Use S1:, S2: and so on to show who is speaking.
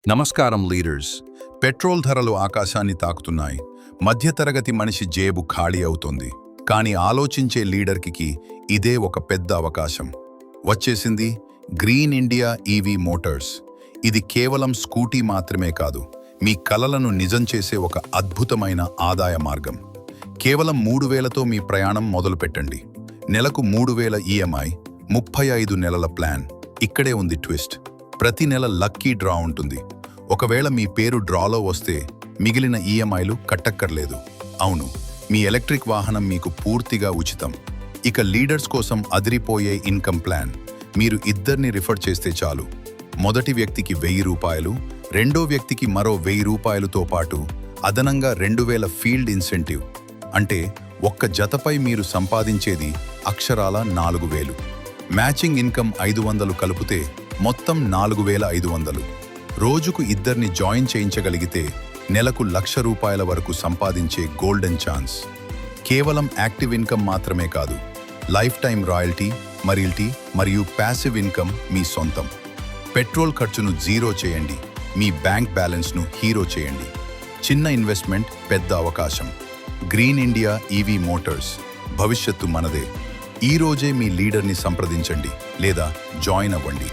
S1: నమస్కారం leaders. Petrol ధరలు ఆకాశాన్ని తాకుతున్నాయి. మధ్యతరగతి మనిషి జేబు ఖాళీ అవుతోంది. కానీ ఆలోచించే లీడర్కి ఇదే ఒక పెద్ద అవకాశం. వచ్చేసింది గ్రీన్ ఇండియా ఈవీ మోటార్స్. ఇది కేవలం స్కూటీ మాత్రమే కాదు, మీ కలలను నిజం చేసే ఒక అద్భుతమైన ఆదాయ మార్గం. కేవలం 3,000తో మీ ప్రయాణం మొదలుపెట్టండి. నెలకు 3,000 ఈఎంఐ, 35 నెలల ప్లాన్. ఇక్కడే ఉంది ట్విస్ట్. ప్రతి నెల లక్కీ డ్రా ఉంటుంది. ఒకవేళ మీ పేరు డ్రాలో వస్తే మిగిలిన ఈఎంఐలు కట్టక్కర్లేదు. అవును, మీ ఎలక్ట్రిక్ వాహనం మీకు పూర్తిగా ఉచితం. ఇక లీడర్స్ కోసం అదిరిపోయే ఇన్కమ్ ప్లాన్. మీరు ఇద్దరిని రిఫర్ చేస్తే చాలు. మొదటి వ్యక్తికి 1,000 రూపాయలు, రెండో వ్యక్తికి మరో 1,000 రూపాయలతో పాటు అదనంగా 2,000 ఫీల్డ్ ఇన్సెంటివ్. అంటే ఒక్క జతపై మీరు సంపాదించేది అక్షరాల 4,000. మ్యాచింగ్ ఇన్కమ్ 500 కలిపితే మొత్తం 4,500. రోజుకు ఇద్దరిని జాయిన్ చేయించగలిగితే నెలకు 1,00,000 రూపాయల వరకు సంపాదించే గోల్డెన్ ఛాన్స్. కేవలం యాక్టివ్ ఇన్కమ్ మాత్రమే కాదు, లైఫ్ టైం రాయల్టీ, మరియు ప్యాసివ్ ఇన్కమ్ మీ సొంతం. పెట్రోల్ ఖర్చును జీరో చేయండి, మీ బ్యాంక్ బ్యాలెన్స్ను హీరో చేయండి. చిన్న ఇన్వెస్ట్మెంట్, పెద్ద అవకాశం. Green India EV Motors. భవిష్యత్తు మనదే. ఈ రోజే మీ లీడర్ని సంప్రదించండి లేదా జాయిన్ అవ్వండి.